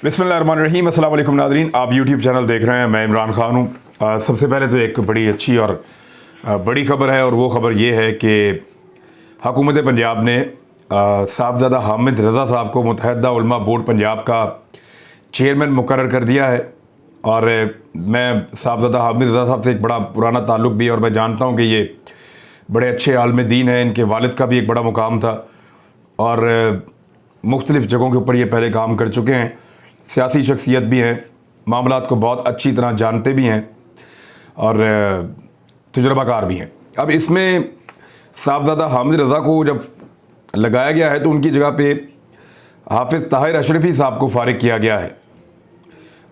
बिस्मिल्लाहिर्रहमानिर्रहीम। अस्सलाम वालेकुम नाज़रीन, आप यूट्यूब चैनल देख रहे हैं। मैं इमरान खान हूँ। सबसे पहले तो एक बड़ी अच्छी और बड़ी ख़बर है, और वो ख़बर ये है कि हुकूमत पंजाब ने साहबज़ादा हामिद रज़ा साहब को मुत्तहिदा उलमा बोर्ड पंजाब का चेयरमैन मुकर्रर कर दिया है। और मैं साहबज़ादा हामिद रज़ा साहब से एक बड़ा पुराना ताल्लुक़ भी है, और मैं जानता हूँ कि ये बड़े अच्छे आलिम दीन हैं। इनके वालिद का भी एक बड़ा मुकाम था, और मुख्तलिफ़ जगहों के ऊपर ये पहले काम कर चुके हैं। सियासी शख्सियत भी हैं, मामलात को बहुत अच्छी तरह जानते भी हैं, और तजुर्बाकार भी हैं। अब इसमें साहबज़ादा हामिद रज़ा को जब लगाया गया है तो उनकी जगह पे हाफिज़ ताहिर अशरफी साहब को फ़ारिग किया गया है,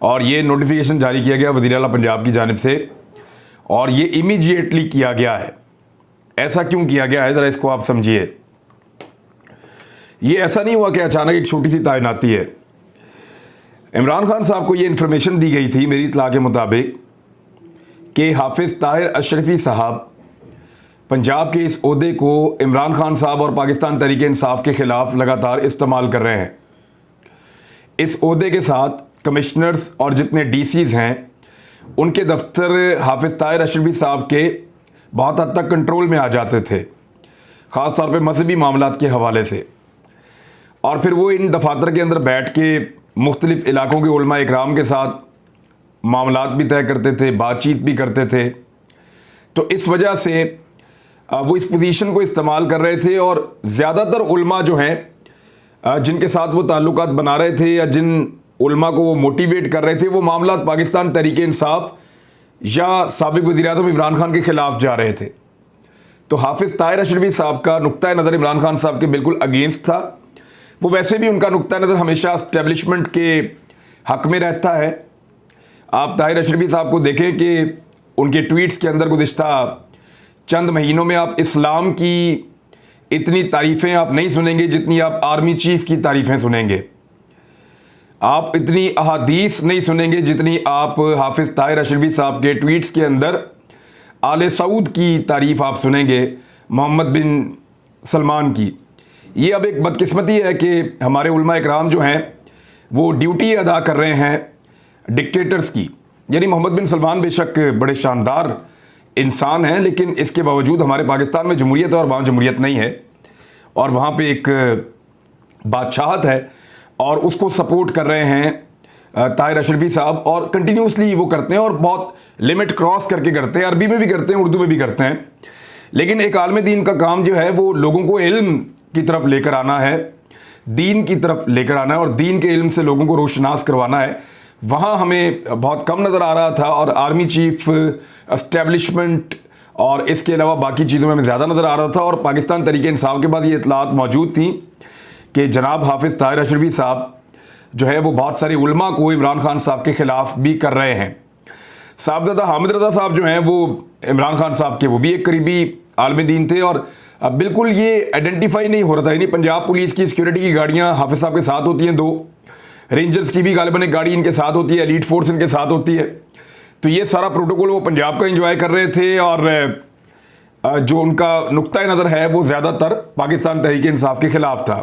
और ये नोटिफिकेशन जारी किया गया वज़ीर आला पंजाब की जानिब से, और ये इमीडिएटली किया गया है। ऐसा क्यों किया गया है, ज़रा इसको आप समझिए। ये ऐसा नहीं हुआ कि अचानक एक छोटी सी तैनाती है। इमरान खान साहब को ये इन्फॉर्मेशन दी गई थी मेरी इत्तला के मुताबिक कि हाफिज़ ताहिर अशरफी साहब पंजाब के इस ओहदे को इमरान खान साहब और पाकिस्तान तहरीक इंसाफ के ख़िलाफ़ लगातार इस्तेमाल कर रहे हैं। इस ओहदे के साथ कमिश्नर्स और जितने डीसीज़ हैं उनके दफ्तर हाफिज़ ताहिर अशरफी साहब के बहुत हद तक कंट्रोल में आ जाते थे, ख़ास तौर पे मजहबी मामलात के हवाले से। और फिर वो इन दफातर के अंदर बैठ के मुख्तलिफ़ इलाकों के उलमा इकराम के साथ मामलात भी तय करते थे, बातचीत भी करते थे। तो इस वजह से वो इस पोजीशन को इस्तेमाल कर रहे थे, और ज़्यादातर उलमा जो हैं जिनके साथ वो ताल्लुकात बना रहे थे या जिन उलमा को वो मोटिवेट कर रहे थे, वो मामलात पाकिस्तान तहरीक इंसाफ या साबिक़ वज़ीर-ए-आज़म इमरान खान के ख़िलाफ़ जा रहे थे। तो हाफिज़ ताहिर अशरफी साहब का नुक्ता नज़र इमरान खान साहब के बिल्कुल अगेंस्ट था। वो वैसे भी उनका नुक्ता नज़र हमेशा एस्टेब्लिशमेंट के हक़ में रहता है। आप ताहिर अशरफी साहब को देखें कि उनके ट्वीट्स के अंदर गुज़िश्ता चंद महीनों में आप इस्लाम की इतनी तारीफ़ें आप नहीं सुनेंगे जितनी आप आर्मी चीफ़ की तारीफ़ें सुनेंगे। आप इतनी अहादीस नहीं सुनेंगे जितनी आप हाफिज़ ताहिर अशरफी साहब के ट्वीट्स के अंदर आले सऊद की तारीफ़ आप सुनेंगे, मोहम्मद बिन सलमान की। ये अब एक बदकिस्मती है कि हमारे उलमा इकराम जो हैं वो ड्यूटी अदा कर रहे हैं डिक्टेटर्स की। यानी मोहम्मद बिन सलमान बेशक बड़े शानदार इंसान हैं, लेकिन इसके बावजूद हमारे पाकिस्तान में जमहूरियत है और वहाँ जमहूरियत नहीं है, और वहाँ पे एक बादशाहत है, और उसको सपोर्ट कर रहे हैं ताहिर अशरफी साहब, और कंटिन्यूसली वो करते हैं, और बहुत लिमिट क्रॉस करके करते हैं। अरबी में भी करते हैं, उर्दू में भी करते हैं। लेकिन एक आलिम दीन का काम जो है वो लोगों को इल्म की तरफ लेकर आना है, दीन की तरफ लेकर आना है, और दीन के इल्म से लोगों को रोशनास करवाना है। वहाँ हमें बहुत कम नज़र आ रहा था, और आर्मी चीफ, एस्टेब्लिशमेंट और इसके अलावा बाकी चीज़ों में हमें ज़्यादा नज़र आ रहा था। और पाकिस्तान तहरीक इंसाफ के बाद ये इतलात मौजूद थी कि जनाब हाफिज़ ताहिर अशरफी साहब जो है वो बहुत सारे उलमा को इमरान खान साहब के ख़िलाफ़ भी कर रहे हैं। साहबज़ादा हामिद रज़ा साहब जो हैं वो इमरान खान साहब के वो भी एक करीबी आलिम दीन थे, और अब बिल्कुल ये आइडेंटिफाई नहीं हो रहा था। यानी पंजाब पुलिस की सिक्योरिटी की गाड़ियाँ हाफिज़ साहब के साथ होती हैं, 2 रेंजर्स की भी गालिबन एक गाड़ी इनके साथ होती है, एलीट फोर्स इनके साथ होती है। तो ये सारा प्रोटोकॉल वो पंजाब का एंजॉय कर रहे थे, और जो उनका नुक्ता नज़र है वो ज़्यादातर पाकिस्तान तहरीक इंसाफ के ख़िलाफ़ था।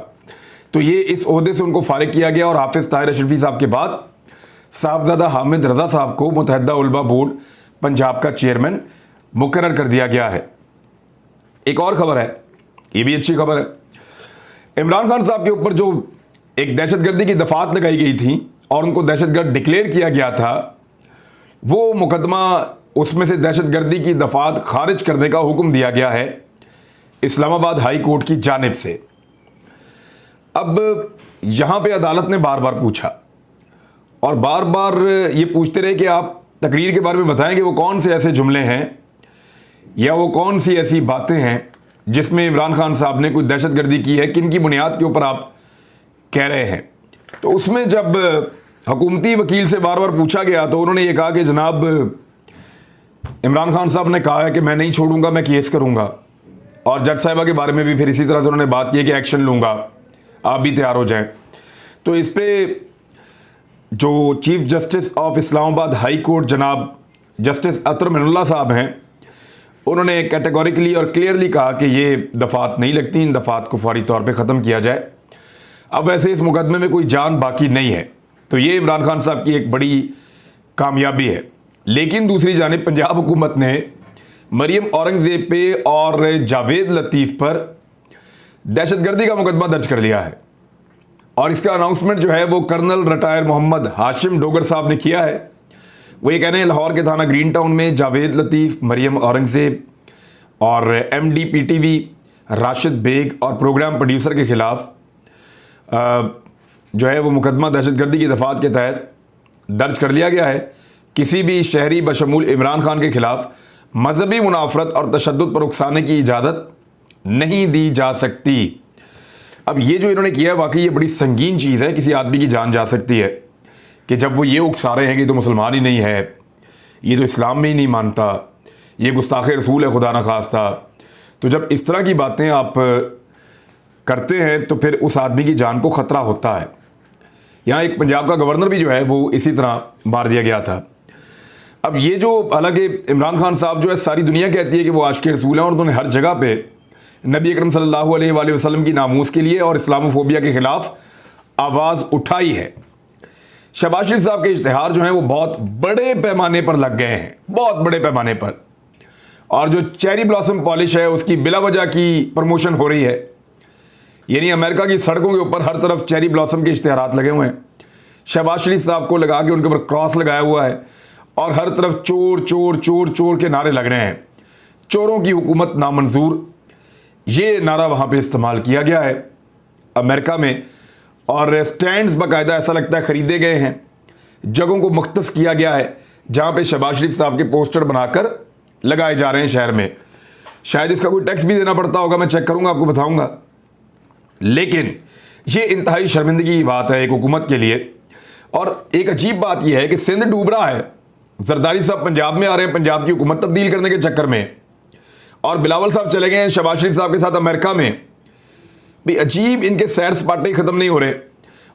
तो ये इस ओहदे से उनको फ़ारिग किया गया, और हाफिज़ ताहिर अशरफी साहब के बाद साहबज़ादा हामिद रज़ा साहब को मुत्तहिदा उलमा बोर्ड पंजाब का चेयरमैन मुकर्रर कर दिया गया है। एक और ख़बर है, ये भी अच्छी खबर है। इमरान खान साहब के ऊपर जो एक दहशतगर्दी की दफ़ात लगाई गई थी और उनको दहशतगर्द डिक्लेयर किया गया था, वो मुकदमा, उसमें से दहशतगर्दी की दफ़ात खारिज करने का हुक्म दिया गया है इस्लामाबाद हाई कोर्ट की जानिब से। अब यहाँ पे अदालत ने बार बार पूछा, और बार बार ये पूछते रहे कि आप तकरीर के बारे में बताएं कि वो कौन से ऐसे जुमले हैं या वो कौन सी ऐसी बातें हैं जिसमें इमरान खान साहब ने कोई दहशतगर्दी की है, किन की बुनियाद के ऊपर आप कह रहे हैं। तो उसमें जब हुकूमती वकील से बार बार पूछा गया तो उन्होंने ये कहा कि जनाब इमरान खान साहब ने कहा है कि मैं नहीं छोड़ूंगा, मैं केस करूंगा। और जज साहिबा के बारे में भी फिर इसी तरह से उन्होंने बात की कि एक्शन लूँगा, आप भी तैयार हो जाएं। तो इस पर जो chief justice of Islamabad high court जनाब जस्टिस अतर मिनुल्लाह साहब हैं, उन्होंने कैटेगोरिकली और क्लियरली कहा कि ये दफ़ात नहीं लगती, इन दफ़ात को फौरी तौर पे ख़त्म किया जाए। अब वैसे इस मुकदमे में कोई जान बाकी नहीं है, तो ये इमरान खान साहब की एक बड़ी कामयाबी है। लेकिन दूसरी जानिब पंजाब हुकूमत ने मरियम औरंगज़ेब पे और जावेद लतीफ़ पर दहशतगर्दी का मुकदमा दर्ज कर लिया है और इसका अनाउंसमेंट जो है वो कर्नल रिटायर मोहम्मद हाशिम डोगर साहब ने किया है। वो ये कह रहे हैं लाहौर के थाना ग्रीन टाउन में जावेद लतीफ़, मरियम औरंगज़ेब और MD-PTV राशिद बेग और प्रोग्राम प्रोड्यूसर के ख़िलाफ़ जो है वो मुकदमा दहशतगर्दी की दफ़ात के तहत दर्ज कर लिया गया है। किसी भी शहरी बशमूल इमरान खान के ख़िलाफ़ मजहबी मुनाफरत और तशद्दुद पर उकसाने की इजाज़त नहीं दी जा सकती। अब ये जो इन्होंने किया है वाकई ये बड़ी संगीन चीज़ है, किसी आदमी की जान जा सकती है कि जब वो ये उकसा रहे हैं कि तो मुसलमान ही नहीं है, ये तो इस्लाम में ही नहीं मानता, ये गुस्ताखे रसूल है खुदा न खास्ता। तो जब इस तरह की बातें आप करते हैं तो फिर उस आदमी की जान को ख़तरा होता है। यहाँ एक पंजाब का गवर्नर भी जो है वो इसी तरह मार दिया गया था। अब ये जो हालांकि इमरान खान साहब जो है सारी दुनिया कहती है कि वो आशिक़ रसूल हैं और उन्होंने हर जगह पे नबी अकरम सल्लल्लाहु अलैहि वसल्लम की नामूस के लिए और इस्लामोफोबिया के ख़िलाफ़ आवाज़ उठाई है। शहबाज शरीफ साहब के इश्तिहार जो हैं वो बहुत बड़े पैमाने पर लग गए हैं, बहुत बड़े पैमाने पर, और जो चेरी ब्लॉसम पॉलिश है उसकी बिला वजह की प्रमोशन हो रही है। यानी अमेरिका की सड़कों के ऊपर हर तरफ चेरी ब्लॉसम के इश्तिहारात लगे हुए हैं, शहबाज शरीफ साहब को लगा के उनके ऊपर क्रॉस लगाया हुआ है और हर तरफ चोर चोर चोर चोर के नारे लग रहे हैं। चोरों की हुकूमत नामंजूर, ये नारा वहाँ पे इस्तेमाल किया गया है अमेरिका में, और स्टैंड्स बाकायदा ऐसा लगता है ख़रीदे गए हैं, जगहों को मुख्तस किया गया है जहाँ पे शहबाज शरीफ साहब के पोस्टर बनाकर लगाए जा रहे हैं शहर में। शायद इसका कोई टैक्स भी देना पड़ता होगा, मैं चेक करूँगा, आपको बताऊँगा। लेकिन ये इंतहाई शर्मिंदगी की बात है एक हुकूमत के लिए। और एक अजीब बात यह है कि सिंध डूब रहा है, जरदारी साहब पंजाब में आ रहे हैं पंजाब की हुकूमत तब्दील करने के चक्कर में, और बिलावल साहब चले गए हैं शहबाज शरीफ साहब के साथ अमेरिका में। भाई अजीब, इनके सैर सपाटे ख़त्म नहीं हो रहे।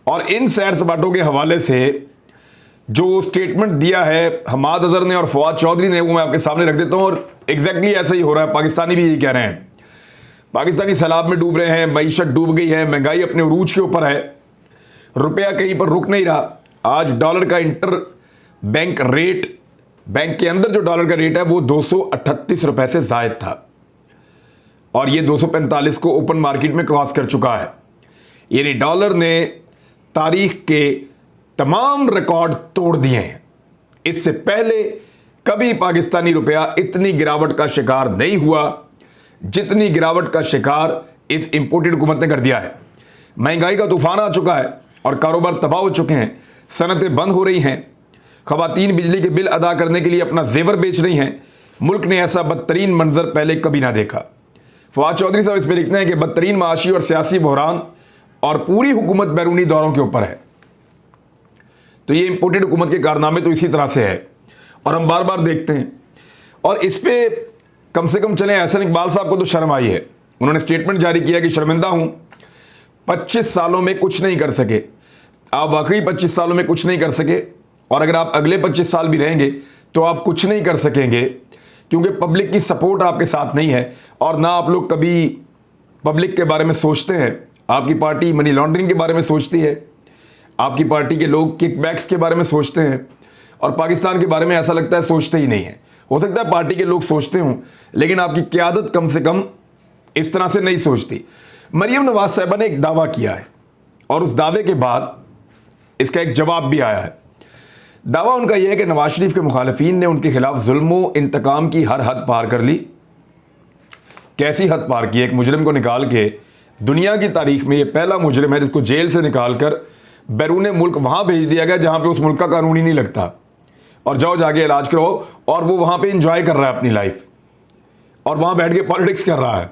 और इन सैर सपाटों के हवाले से जो स्टेटमेंट दिया है हमाद अजहर ने और फवाद चौधरी ने, वो मैं आपके सामने रख देता हूँ। और एग्जैक्टली ऐसा ही हो रहा है, पाकिस्तानी भी यही कह रहे हैं। पाकिस्तानी सैलाब में डूब रहे हैं, मईशत डूब गई है, महंगाई अपने उरूज के ऊपर है, रुपया कहीं पर रुक नहीं रहा। आज डॉलर का इंटर बैंक रेट, बैंक के अंदर जो डॉलर का रेट है वो 238 रुपए से ज़ायद था और ये 245 को ओपन मार्केट में क्रॉस कर चुका है। यानी डॉलर ने तारीख के तमाम रिकॉर्ड तोड़ दिए हैं। इससे पहले कभी पाकिस्तानी रुपया इतनी गिरावट का शिकार नहीं हुआ जितनी गिरावट का शिकार इस इंपोर्टेड हुकूमत ने कर दिया है। महंगाई का तूफान आ चुका है और कारोबार तबाह हो चुके हैं, सनतें बंद हो रही हैं, खवातीन बिजली के बिल अदा करने के लिए अपना जेवर बेच रही हैं। मुल्क ने ऐसा बदतरीन मंजर पहले कभी ना देखा। फवाद चौधरी साहब इस पर लिखते हैं कि बदतरीन माशी और सियासी बहरान और पूरी हुकूमत बैरूनी दौरों के ऊपर है। तो ये इंपोर्टेड हुकूमत के कारनामे तो इसी तरह से है और हम बार बार देखते हैं। और इस पर कम से कम चले एहसन इकबाल साहब को तो शर्म आई है। उन्होंने स्टेटमेंट जारी किया कि शर्मिंदा हूं, 25 सालों में कुछ नहीं कर सके। आप वाकई 25 सालों में कुछ नहीं कर सके, और अगर आप अगले 25 साल भी रहेंगे तो आप कुछ नहीं कर सकेंगे, क्योंकि पब्लिक की सपोर्ट आपके साथ नहीं है और ना आप लोग कभी पब्लिक के बारे में सोचते हैं। आपकी पार्टी मनी लॉन्ड्रिंग के बारे में सोचती है, आपकी पार्टी के लोग किकबैक्स के बारे में सोचते हैं, और पाकिस्तान के बारे में ऐसा लगता है सोचते ही नहीं है। हो सकता है पार्टी के लोग सोचते हों, लेकिन आपकी क़यादत कम से कम इस तरह से नहीं सोचती। मरियम नवाज साहिबा ने एक दावा किया है और उस दावे के बाद इसका एक जवाब भी आया है। दावा उनका यह है कि नवाज शरीफ के मुखालिफिन ने उनके खिलाफ जुल्म इंतकाम की हर हद पार कर ली। कैसी हद पार की? एक मुजरिम को निकाल के, दुनिया की तारीख में यह पहला मुजरिम है जिसको जेल से निकाल कर बैरून मुल्क वहाँ भेज दिया गया जहाँ पे उस मुल्क का कानून ही नहीं लगता, और जाओ जाके इलाज कराओ, और वो वहाँ पे इंजॉय कर रहा है अपनी लाइफ और वहाँ बैठ के पॉलिटिक्स कर रहा है।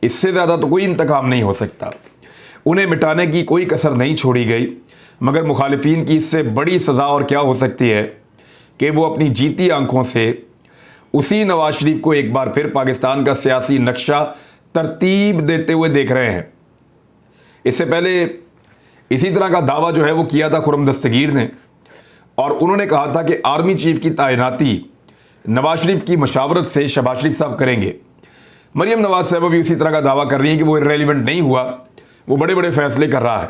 इससे ज़्यादा तो कोई इंतकाम नहीं हो सकता। उन्हें मिटाने की कोई कसर नहीं छोड़ी गई, मगर मुखालिफिन की इससे बड़ी सज़ा और क्या हो सकती है कि वो अपनी जीती आंखों से उसी नवाज शरीफ को एक बार फिर पाकिस्तान का सियासी नक्शा तरतीब देते हुए देख रहे हैं। इससे पहले इसी तरह का दावा जो है वो किया था खुर्रम दस्तगीर ने, और उन्होंने कहा था कि आर्मी चीफ की तैनाती नवाज शरीफ की मशावरत से शहबाज शरीफ साहब करेंगे। मरियम नवाज साहब भी उसी तरह का दावा कर रही है कि वो इररेलेवेंट नहीं हुआ, वो बड़े बड़े फैसले कर रहा है।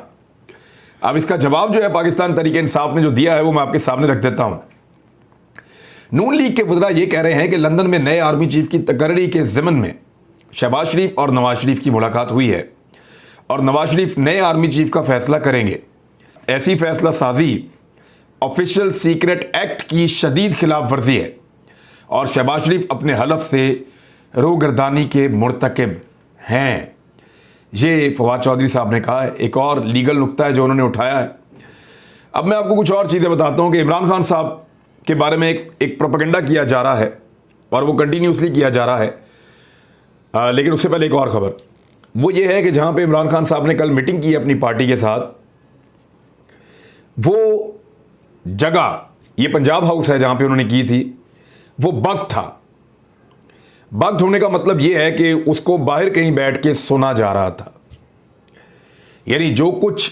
अब इसका जवाब जो है पाकिस्तान तहरीक इंसाफ ने जो दिया है वो मैं आपके सामने रख देता हूं। नून लीग के वज़रा ये कह रहे हैं कि लंदन में नए आर्मी चीफ की तकर्री के ज़िमन में शहबाज शरीफ और नवाज शरीफ की मुलाकात हुई है और नवाज शरीफ नए आर्मी चीफ का फैसला करेंगे। ऐसी फैसला साजी ऑफिशियल सीक्रेट एक्ट की शदीद खिलाफ वर्जी है और शहबाज शरीफ अपने हलफ से रोगर्दानी के मुर्तकिब हैं। ये फवाद चौधरी साहब ने कहा है। एक और लीगल नुक्ता है जो उन्होंने उठाया है। अब मैं आपको कुछ और चीज़ें बताता हूँ कि इमरान खान साहब के बारे में एक प्रोपेगेंडा किया जा रहा है और वो कंटिन्यूसली किया जा रहा है। लेकिन उससे पहले एक और खबर वो ये है कि जहाँ पे इमरान खान साहब ने कल मीटिंग की अपनी पार्टी के साथ, वो जगह ये पंजाब हाउस है जहाँ पे उन्होंने की थी, वो बग था। बग होने का मतलब ये है कि उसको बाहर कहीं बैठ के सुना जा रहा था, यानी जो कुछ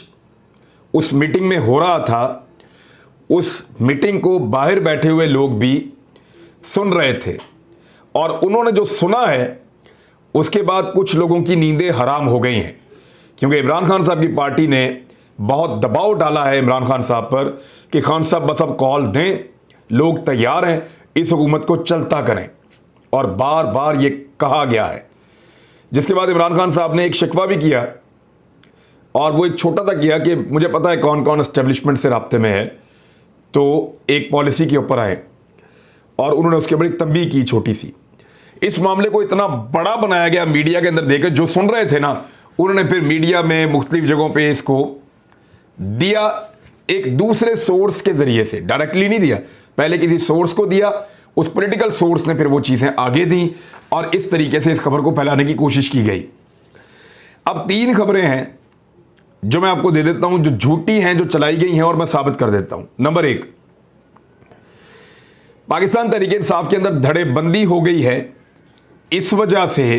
उस मीटिंग में हो रहा था उस मीटिंग को बाहर बैठे हुए लोग भी सुन रहे थे और उन्होंने जो सुना है उसके बाद कुछ लोगों की नींदें हराम हो गई हैं, क्योंकि इमरान खान साहब की पार्टी ने बहुत दबाव डाला है इमरान खान साहब पर कि खान साहब बस अब कॉल दें, लोग तैयार हैं, इस हुकूमत को चलता करें। और बार बार ये कहा गया है, जिसके बाद इमरान खान साहब ने एक शिकवा भी किया और वो एक छोटा सा किया कि मुझे पता है कौन कौन एस्टेब्लिशमेंट से राब्ते में है, तो एक पॉलिसी के ऊपर आए और उन्होंने उसके बड़ी तंबीह की छोटी सी। इस मामले को इतना बड़ा बनाया गया मीडिया के अंदर देकर, जो सुन रहे थे ना उन्होंने फिर मीडिया में मुख्तलिफ जगहों पे इसको दिया एक दूसरे सोर्स के जरिए से, डायरेक्टली नहीं दिया, पहले किसी सोर्स को दिया, उस पॉलिटिकल सोर्स ने फिर वो चीज़ें आगे दी और इस तरीके से इस खबर को फैलाने की कोशिश की गई। अब 3 खबरें हैं जो मैं आपको दे देता हूं, जो झूठी हैं, जो चलाई गई हैं और मैं साबित कर देता हूं। नंबर 1, पाकिस्तान तहरीक इंसाफ के अंदर धड़ेबंदी हो गई है इस वजह से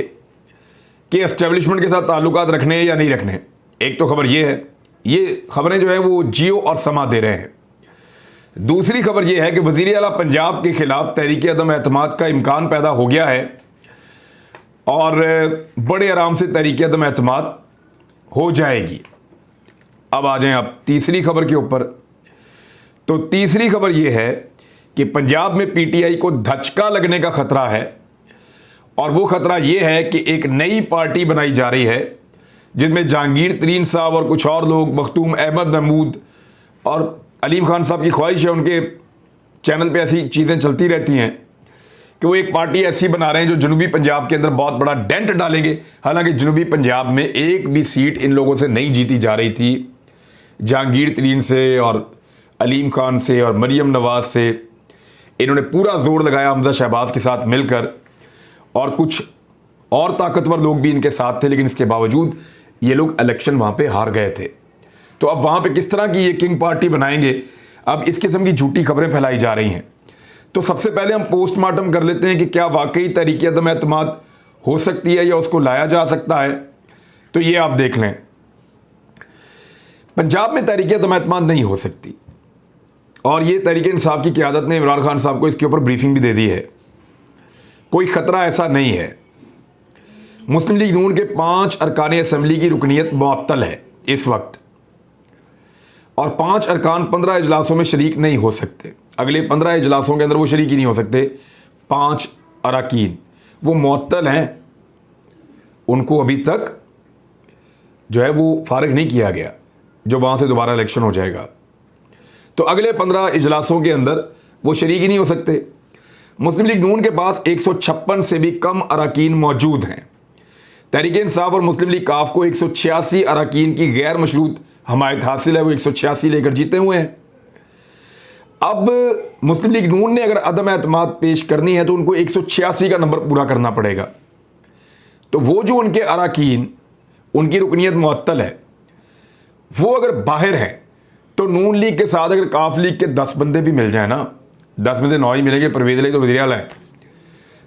कि एस्टेब्लिशमेंट के साथ ताल्लुकात रखने या नहीं रखने। एक तो खबर यह है, ये खबरें जो है वो जियो और समा दे रहे हैं। दूसरी खबर यह है कि वज़ीर आला पंजाब के खिलाफ तहरीक अदम एतमाद का इम्कान पैदा हो गया है और बड़े आराम से तहरीक अदम एतमाद हो जाएगी। अब आ जाएं आप तीसरी खबर के ऊपर। तो तीसरी खबर यह है कि पंजाब में पीटीआई को धचका लगने का खतरा है और वो खतरा यह है कि एक नई पार्टी बनाई जा रही है जिसमें जहांगीर तरीन साहब और कुछ और लोग, मखदूम अहमद महमूद और अलीम खान साहब की ख्वाहिश है, उनके चैनल पे ऐसी चीज़ें चलती रहती हैं कि वो एक पार्टी ऐसी बना रहे हैं जो जनूबी पंजाब के अंदर बहुत बड़ा डेंट डालेंगे। हालांकि जनूबी पंजाब में एक भी सीट इन लोगों से नहीं जीती जा रही थी, जहांगीर तरीन से और अलीम खान से और मरियम नवाज से। इन्होंने पूरा जोर लगाया हमजा शहबाज के साथ मिलकर और कुछ और ताकतवर लोग भी इनके साथ थे, लेकिन इसके बावजूद ये लोग इलेक्शन वहाँ पे हार गए थे। तो अब वहाँ पे किस तरह की ये किंग पार्टी बनाएंगे, अब इस किस्म की झूठी खबरें फैलाई जा रही हैं। तो सबसे पहले हम पोस्टमार्टम कर लेते हैं कि क्या वाकई तहरीक अदम एतमाद हो सकती है या उसको लाया जा सकता है। तो ये आप देख लें, पंजाब में तहरीक अदम एतमाद नहीं हो सकती और ये तहरीक इंसाफ की क़यादत ने इमरान खान साहब को इसके ऊपर ब्रीफिंग भी दे दी है। कोई ख़तरा ऐसा नहीं है। मुस्लिम लीग नून के 5 अरकान असम्बली की रुकनीत मुअत्तल है इस वक्त और 5 अरकान 15 इजलासों में शरीक नहीं हो सकते। अगले 15 इजलासों के अंदर वो शरीक ही नहीं हो सकते। 5 अरकान वो मुअत्तल हैं, उनको अभी तक जो है वो फारिग नहीं किया गया, जो वहाँ से दोबारा इलेक्शन हो जाएगा। तो अगले 15 इजलासों के अंदर वो शरीक ही नहीं हो सकते। मुस्लिम लीग नून के पास 156 से भी कम अरकान मौजूद हैं। तहरीक इंसाफ और मुस्लिम लीग काफ को 186 अरकान की गैर मशरूत हमायत हासिल है, वो 186 लेकर जीते हुए हैं। अब मुस्लिम लीग नून ने अगर अदम एतमाद पेश करनी है तो उनको 186 का नंबर पूरा करना पड़ेगा। तो वो जो उनके अरकान, उनकी रुकनीत मुअत्तल है, वो अगर बाहर हैं तो नून लीग के साथ अगर काफ लीग के 10 बंदे भी मिल जाए ना, 10 में से 9 ही मिलेंगे, परवेज अली तो वज़ीर आला है,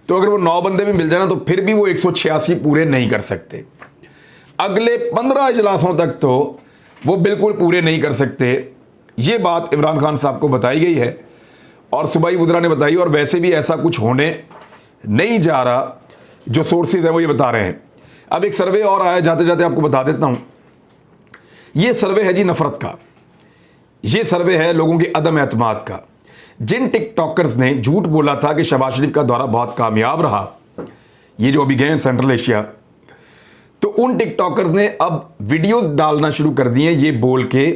तो अगर वो 9 बंदे भी मिल जाए ना तो फिर भी वो 186 पूरे नहीं कर सकते। अगले 15 इजलासों तक तो वो बिल्कुल पूरे नहीं कर सकते। ये बात इमरान खान साहब को बताई गई है और सूबाई वज़रा ने बताई, और वैसे भी ऐसा कुछ होने नहीं जा रहा। जो सोर्सेज हैं वो ये बता रहे हैं। अब एक सर्वे और आया, जाते जाते आपको बता देता हूँ। ये सर्वे है जी नफरत का। ये सर्वे है लोगों के अदम एतमाद का। जिन टिकटॉकर्स ने झूठ बोला था कि शहबाज शरीफ का दौरा बहुत कामयाब रहा, ये जो अभी गए हैं सेंट्रल एशिया, तो उन टिकटॉकर्स ने अब वीडियोस डालना शुरू कर दिए ये बोल के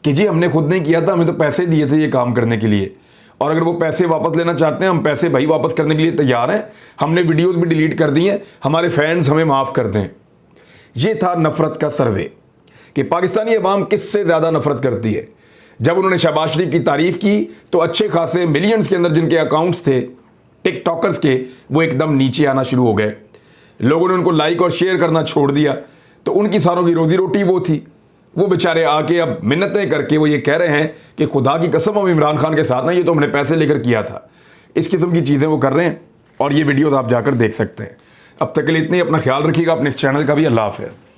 कि जी हमने खुद नहीं किया था, हमें तो पैसे दिए थे ये काम करने के लिए, और अगर वो पैसे वापस लेना चाहते हैं हम पैसे भाई वापस करने के लिए तैयार हैं, हमने वीडियोस भी डिलीट कर दी हैं, हमारे फैंस हमें माफ़ कर दें। ये था नफ़रत का सर्वे कि पाकिस्तानी अवाम किससे ज़्यादा नफ़रत करती है। जब उन्होंने शहबाज शरीफ की तारीफ़ की तो अच्छे खासे मिलियंस के अंदर जिनके अकाउंट्स थे टिकटॉकर्स के, वो एकदम नीचे आना शुरू हो गए। लोगों ने उनको लाइक और शेयर करना छोड़ दिया, तो उनकी सारों की रोज़ी रोटी वो थी। वो बेचारे आके अब मिन्नतें करके वो ये कह रहे हैं कि खुदा की कसम हम इमरान खान के साथ ना, ये तो हमने पैसे लेकर किया था। इस किस्म की चीज़ें वो कर रहे हैं और ये वीडियोज़ आप जाकर देख सकते हैं। अब तक के लिए इतनी, अपना ख्याल रखिएगा, अपने इस चैनल का भी। अल्लाह हाफ़िज़।